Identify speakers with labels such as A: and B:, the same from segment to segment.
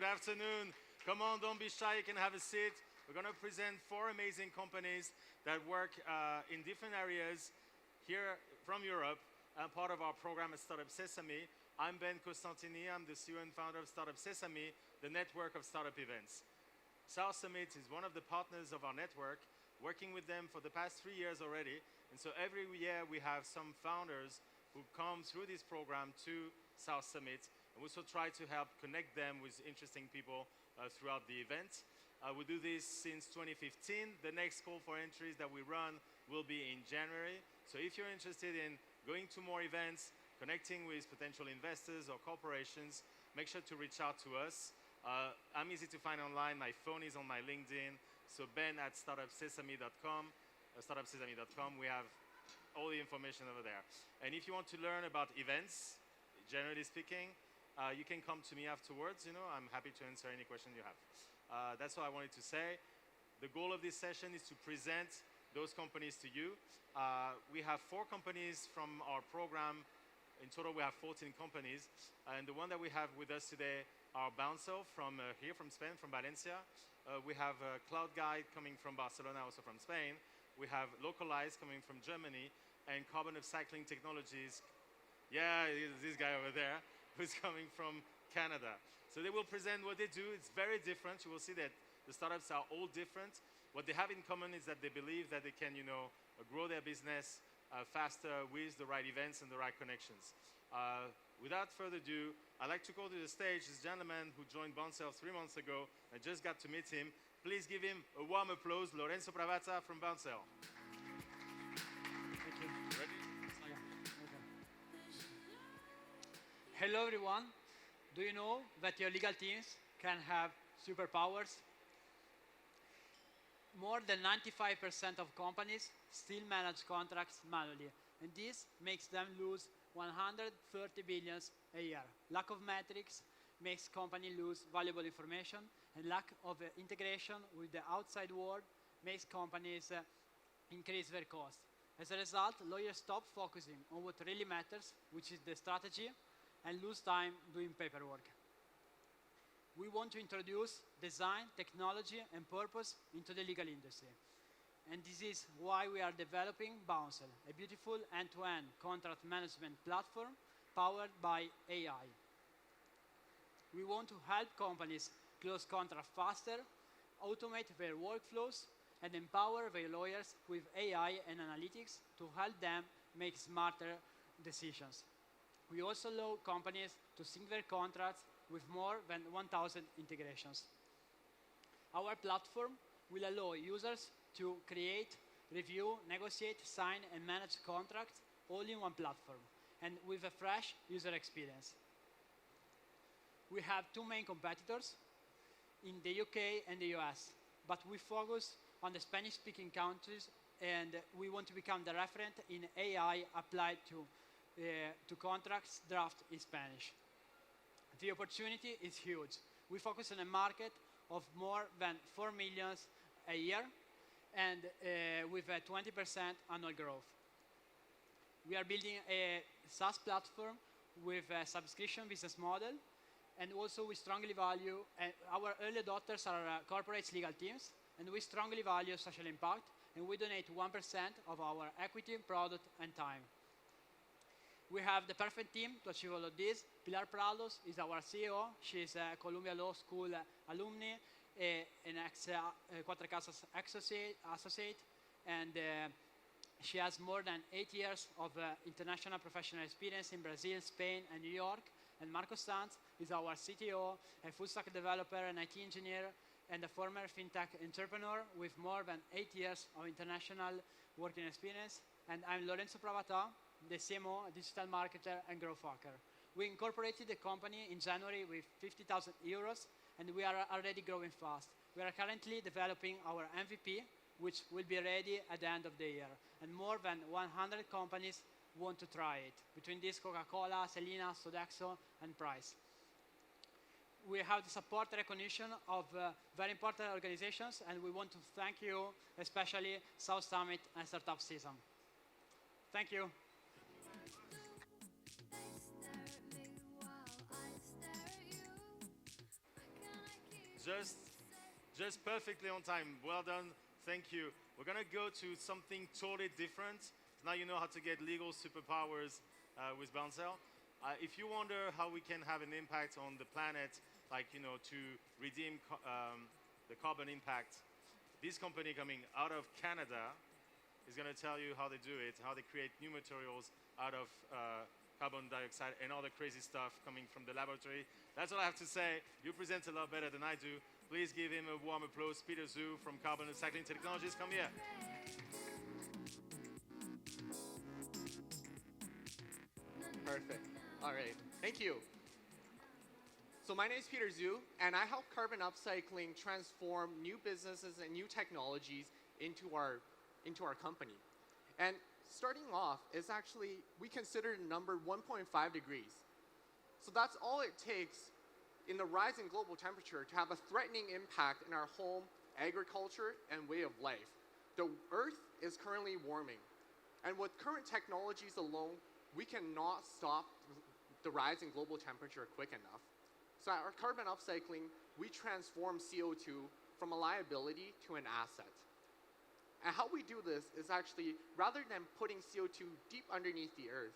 A: Good afternoon. Come on, don't be shy. You can have a seat. We're going to present four amazing companies that work in different areas here from Europe. Part of our program at Startup Sesame. I'm Ben Costantini. I'm the CEO and founder of Startup Sesame, the network of startup events. South Summit is one of the partners of our network, working with them for the past 3 years already. And so every year we have some founders who come through this program to South Summit. And we also try to help connect them with interesting people throughout the event. We do this since 2015. The next call for entries that we run will be in January. So if you're interested in going to more events, connecting with potential investors or corporations, make sure to reach out to us. I'm easy to find online. My phone is on my LinkedIn. So Ben at startupsesame.com. Startupsesame.com. We have all the information over there. And if you want to learn about events, generally speaking, you can come to me afterwards. You know, I'm happy to answer any question you have. That's all I wanted to say. The goal of this session is to present those companies to you. We have 4 companies from our program. In total, we have 14 companies. And the one that we have with us today are Bounsel from here, from Spain, from Valencia. We have CloudGuide coming from Barcelona, also from Spain. We have Localyze coming from Germany. And Upcycling Technologies, yeah, this guy over there, who's coming from Canada. So they will present what they do. It's very different. You will see that the startups are all different. What they have in common is that they believe that they can, grow their business faster with the right events and the right connections. Without further ado, I'd like to call to the stage this gentleman who joined Bounsel 3 months ago. I just got to meet him. Please give him a warm applause, Lorenzo Pravazza from Bounsel.
B: Thank you.
A: Ready?
B: Yeah. Okay. Hello, everyone. Do you know that your legal teams can have superpowers? More than 95% of companies still manage contracts manually, and this makes them lose 130 billion a year. Lack of metrics makes companies lose valuable information, and lack of integration with the outside world makes companies increase their costs. As a result, lawyers stop focusing on what really matters, which is the strategy, and lose time doing paperwork. We want to introduce design, technology, and purpose into the legal industry. And this is why we are developing Bounsel, a beautiful end-to-end contract management platform powered by AI. We want to help companies close contracts faster, automate their workflows, and empower their lawyers with AI and analytics to help them make smarter decisions. We also allow companies to sync their contracts with more than 1,000 integrations. Our platform will allow users to create, review, negotiate, sign, and manage contracts all in one platform, and with a fresh user experience. We have 2 main competitors in the UK and the US, but we focus on the Spanish-speaking countries, and we want to become the referent in AI applied to contracts draft in Spanish. The opportunity is huge. We focus on a market of more than 4 million a year, and with a 20% annual growth. We are building a SaaS platform with a subscription business model, and also we strongly value, our early adopters are corporate legal teams, and we strongly value social impact, and we donate 1% of our equity, product, and time. We have the perfect team to achieve all of this. Pilar Prados is our CEO. She's a Columbia Law School alumni, an ex-Quattro Casas associate, and she has more than 8 years of international professional experience in Brazil, Spain, and New York. And Marco Sanz is our CTO, a full-stack developer, an IT engineer, and a former fintech entrepreneur with more than 8 years of international working experience. And I'm Lorenzo Pravata, the CMO, a digital marketer, and growth hacker. We incorporated the company in January with 50,000 euros, and we are already growing fast. We are currently developing our MVP, which will be ready at the end of the year. And more than 100 companies want to try it. Between these, Coca-Cola, Selena, Sodexo, and Price. We have the support recognition of very important organizations, and we want to thank you, especially South Summit and Startup Sesame. Thank you.
A: Just, just perfectly on time. Well done. Thank you. We're gonna go to something totally different. Now you know how to get legal superpowers with Bounsel. If you wonder how we can have an impact on the planet, like to redeem the carbon impact, this company coming out of Canada is going to tell you how they do it, how they create new materials out of carbon dioxide and all the crazy stuff coming from the laboratory. That's all I have to say. You present a lot better than I do. Please give him a warm applause. Peter Zhu from Upcycling Technologies, come here.
C: Perfect. All right. Thank you. So my name is Peter Zhu, and I help carbon upcycling transform new businesses and new technologies into our company. And starting off is actually, we consider the number 1.5 degrees. So that's all it takes in the rise in global temperature to have a threatening impact in our home, agriculture, and way of life. The Earth is currently warming. And with current technologies alone, we cannot stop the rise in global temperature quick enough. So at our carbon upcycling, we transform CO2 from a liability to an asset. And how we do this is actually, rather than putting CO2 deep underneath the earth,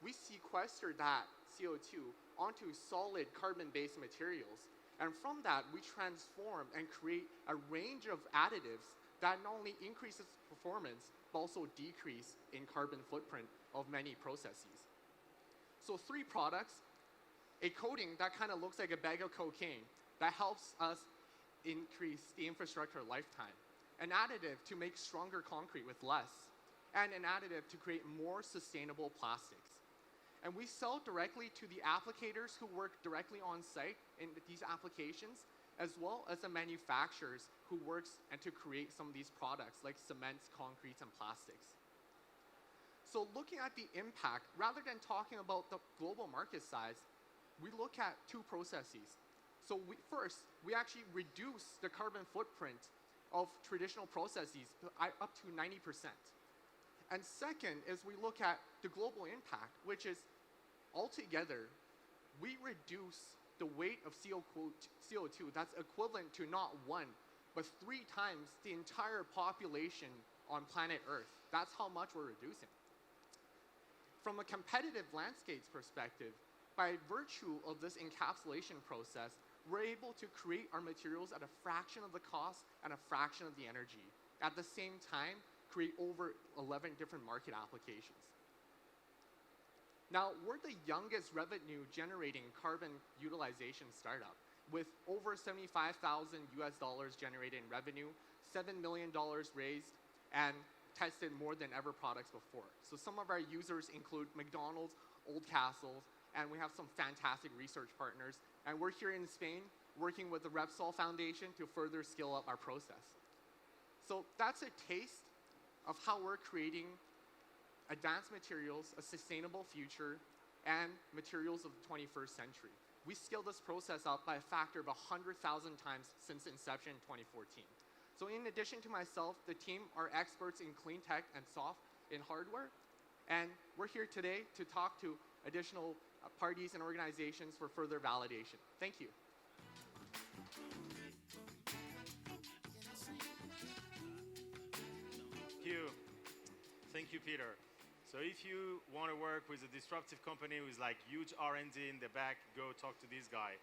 C: we sequester that CO2 onto solid carbon-based materials. And from that, we transform and create a range of additives that not only increases performance, but also decrease in carbon footprint of many processes. So 3 products: a coating that kind of looks like a bag of cocaine that helps us increase the infrastructure lifetime, an additive to make stronger concrete with less, and an additive to create more sustainable plastics. And we sell directly to the applicators who work directly on site in these applications, as well as the manufacturers who works and to create some of these products like cements, concretes, and plastics. So looking at the impact, rather than talking about the global market size, we look at 2 processes. So first, we actually reduce the carbon footprint of traditional processes up to 90%. And second is we look at the global impact, which is altogether, we reduce the weight of CO2 that's equivalent to not 1, but 3 times the entire population on planet Earth. That's how much we're reducing. From a competitive landscapes perspective, by virtue of this encapsulation process, we're able to create our materials at a fraction of the cost and a fraction of the energy. At the same time, create over 11 different market applications. Now, we're the youngest revenue generating carbon utilization startup with over $75,000 generated in revenue, $7 million raised, and tested more than ever products before. So some of our users include McDonald's, Old Castles, and we have some fantastic research partners. And we're here in Spain working with the Repsol Foundation to further scale up our process. So that's a taste of how we're creating advanced materials, a sustainable future, and materials of the 21st century. We scaled this process up by a factor of 100,000 times since inception in 2014. So in addition to myself, the team are experts in clean tech and soft in hardware. And we're here today to talk to additional parties and organizations for further validation. Thank you.
A: Thank you, Peter. So if you want to work with a disruptive company with like huge R&D in the back, go talk to this guy.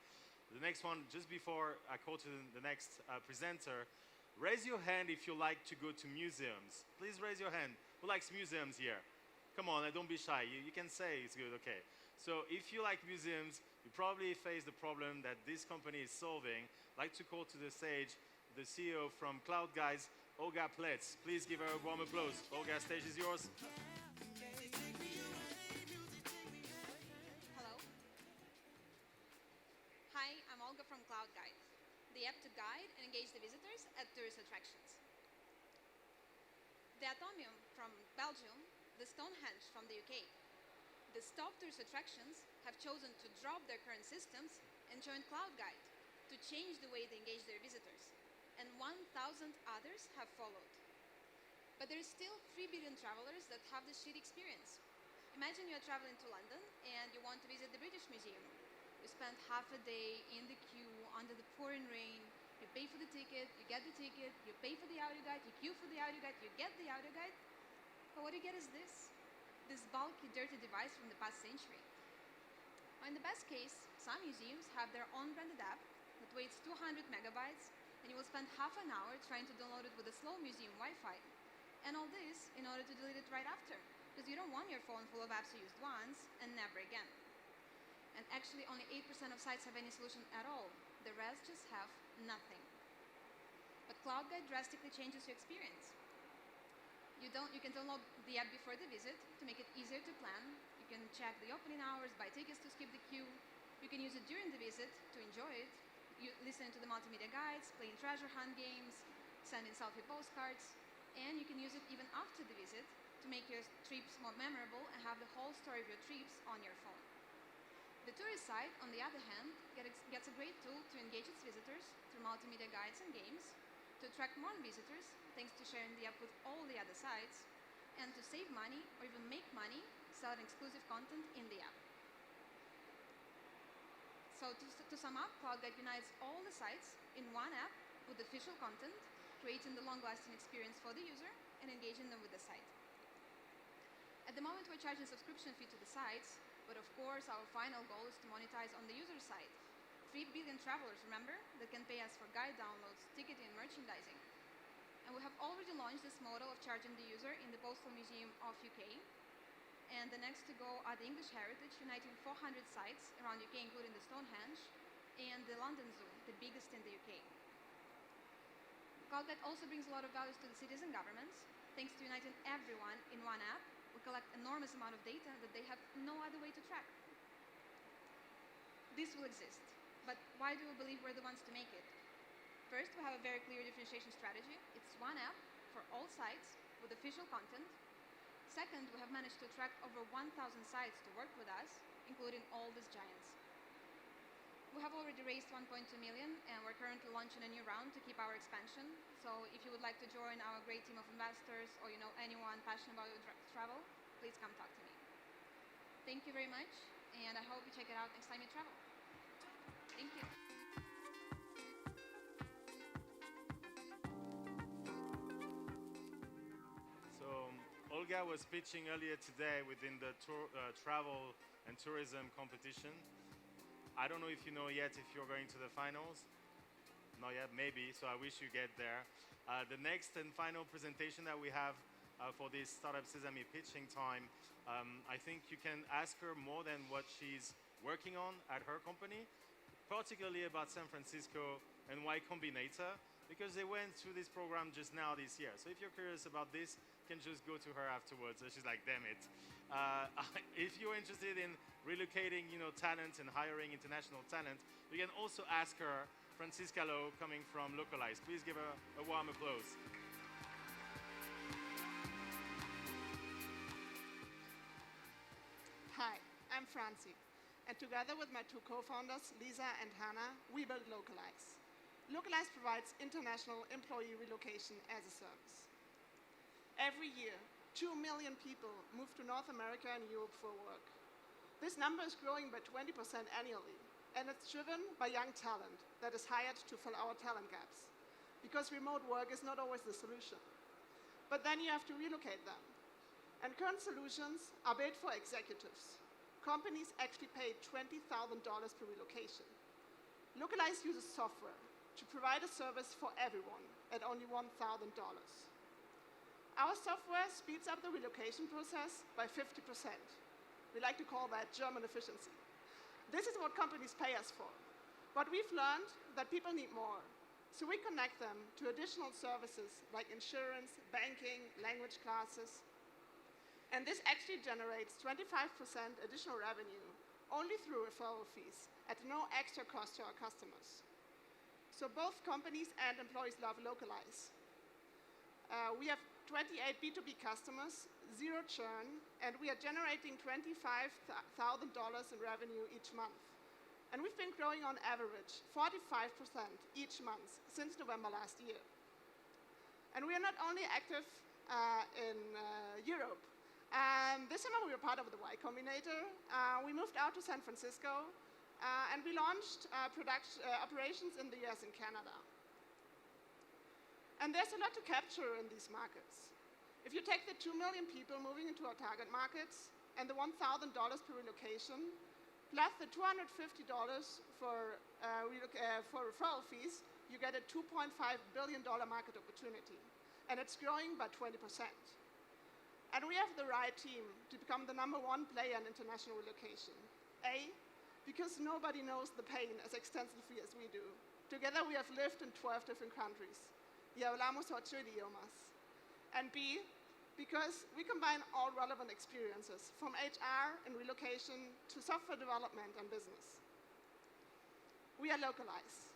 A: The next one, just before I call to the next presenter, raise your hand if you like to go to museums. Please raise your hand. Who likes museums here? Come on, don't be shy. You can say it's good, okay. So if you like museums, you probably face the problem that this company is solving. I'd like to call to the stage the CEO from CloudGuide, Olga Pletz. Please give her a warm applause. Olga, stage is yours.
D: Hello. Hi, I'm Olga from CloudGuide, the app to guide and engage the visitors at tourist attractions. The Atomium from Belgium, the Stonehenge from the UK. The top tourist attractions have chosen to drop their current systems and join CloudGuide to change the way they engage their visitors. And 1,000 others have followed. But there are still 3 billion travelers that have the street experience. Imagine you're traveling to London and you want to visit the British Museum. You spend half a day in the queue under the pouring rain, You pay for the ticket, you get the ticket, you pay for the audio guide, you queue for the audio guide, you get the audio guide. But what you get is this bulky, dirty device from the past century. Or in the best case, some museums have their own branded app that weighs 200 megabytes, and you will spend half an hour trying to download it with a slow museum Wi-Fi. And all this in order to delete it right after, because you don't want your phone full of apps you used once and never again. And actually, only 8% of sites have any solution at all. The rest just have nothing. But CloudGuide drastically changes your experience. You can download the app before the visit to make it easier to plan. You can check the opening hours, buy tickets to skip the queue. You can use it during the visit to enjoy it. You listen to the multimedia guides, playing treasure hunt games, sending selfie postcards, and you can use it even after the visit to make your trips more memorable and have the whole story of your trips on your phone. The tourist site, on the other hand, gets a great tool to engage its visitors through multimedia guides and games, to attract more visitors thanks to sharing the app with all the other sites, and to save money or even make money selling exclusive content in the app. So to sum up, CloudGuide unites all the sites in one app with official content, creating the long-lasting experience for the user and engaging them with the site. At the moment, we're charging a subscription fee to the sites, but of course, our final goal is to monetize on the user side. 3 billion travelers, remember, that can pay us for guide downloads, ticketing, and merchandising. And we have already launched this model of charging the user in the Postal Museum of UK. And the next to go are the English Heritage, uniting 400 sites around UK, including the Stonehenge, and the London Zoo, the biggest in the UK. CloudGuide also brings a lot of values to the cities and governments. Thanks to uniting everyone in one app, we collect enormous amount of data that they have no other way to track. This will exist, but why do we believe we're the ones to make it? First, we have a very clear differentiation strategy. It's one app for all sites with official content. Second, we have managed to attract over 1,000 sites to work with us, including all these giants. We have already raised 1.2 million, and we're currently launching a new round to keep our expansion. So if you would like to join our great team of investors, or you know anyone passionate about travel, please come talk to me. Thank you very much, and I hope you check it out next time you travel. Thank you.
A: So Olga was pitching earlier today within the travel and tourism competition. I don't know if you know yet if you're going to the finals. Not yet, maybe, so I wish you get there. The next and final presentation that we have for this Startup Sesame pitching time, I think you can ask her more than what she's working on at her company, particularly about San Francisco and Y Combinator, because they went through this program just now this year. So if you're curious about this, you can just go to her afterwards. So she's like, damn it. If you're interested in relocating, talent and hiring international talent, you can also ask her, Francisca Lowe, coming from Localyze. Please give her a warm applause.
E: Hi, I'm Francie, and together with my two co-founders, Lisa and Hannah, we built Localyze. Localyze provides international employee relocation as a service. Every year, 2 million people move to North America and Europe for work. This number is growing by 20% annually, and it's driven by young talent that is hired to fill our talent gaps, because remote work is not always the solution. But then you have to relocate them. And current solutions are built for executives. Companies actually pay $20,000 per relocation. Localyze uses software to provide a service for everyone at only $1,000. Our software speeds up the relocation process by 50%. We like to call that German efficiency. This is what companies pay us for. But we've learned that people need more. So we connect them to additional services like insurance, banking, language classes. And this actually generates 25% additional revenue only through referral fees at no extra cost to our customers. So both companies and employees love Localyze. We have 28 B2B customers, 0 churn, and we are generating $25,000 in revenue each month. And we've been growing on average 45% each month since November last year. And we are not only active in Europe. This summer we were part of the Y Combinator. We moved out to San Francisco, and we launched operations in the US and Canada. And there's a lot to capture in these markets. If you take the 2 million people moving into our target markets and the $1,000 per relocation, plus the $250 for referral fees, you get a $2.5 billion market opportunity. And it's growing by 20%. And we have the right team to become the #1 player in international relocation. A, because nobody knows the pain as extensively as we do. Together we have lived in 12 different countries. Y hablamos 8 idiomas. And B, because we combine all relevant experiences, from HR and relocation to software development and business. We are Localyze.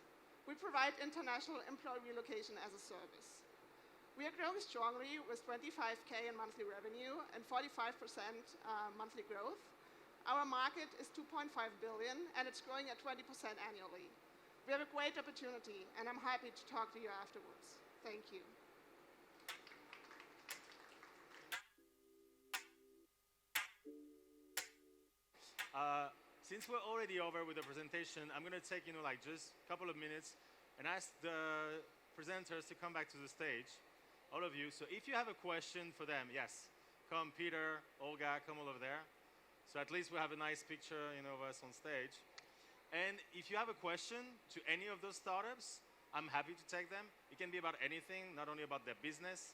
E: We provide international employee relocation as a service. We are growing strongly with 25K in monthly revenue and 45% monthly growth. Our market is 2.5 billion, and it's growing at 20% annually. We have a great opportunity, and I'm happy to talk to you afterwards. Thank you.
A: Since we're already over with the presentation, I'm going to take just a couple of minutes and ask the presenters to come back to the stage, all of you. So if you have a question for them, yes, come Peter, Olga, come all over there. So at least we have a nice picture of us on stage. And if you have a question to any of those startups, I'm happy to take them. It can be about anything, not only about their business.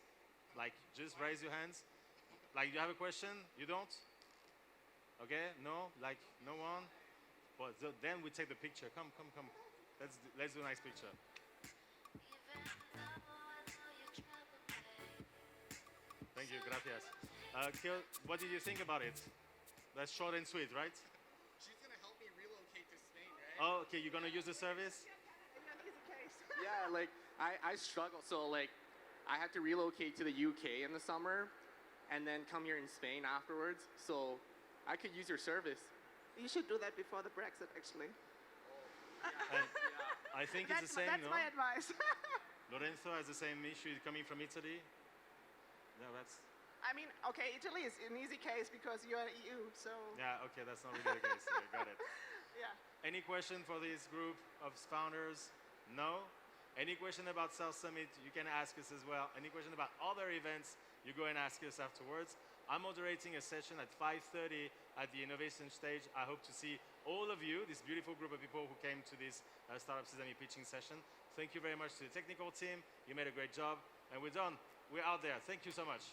A: Like, just raise your hands. Like, you have a question? You don't? Okay, no? Like, no one? Well, then we take the picture. Come. Let's do a nice picture. Thank you, gracias. Kil, what did you think about it? That's short and sweet, right?
C: She's going to help me relocate to Spain, right?
A: Oh, okay, you're going to use the service?
C: Yeah, I struggle. So, I had to relocate to the UK in the summer and then come here in Spain afterwards. So, I could use your service.
E: You should do that before the Brexit, actually.
A: And I think it's the same,
E: that's
A: no?
E: my advice.
A: Lorenzo has the same issue coming from Italy. No, that's...
E: I mean, okay, Italy is an easy case because you're in EU, so...
A: Yeah, okay, that's not really the case. Okay, got it.
E: Yeah.
A: Any question for this group of founders? No? Any question about South Summit, you can ask us as well. Any question about other events, you go and ask us afterwards. I'm moderating a session at 5:30 at the innovation stage. I hope to see all of you, this beautiful group of people who came to this Startup Sesame pitching session. Thank you very much to the technical team. You made a great job. And we're done. We're out there. Thank you so much.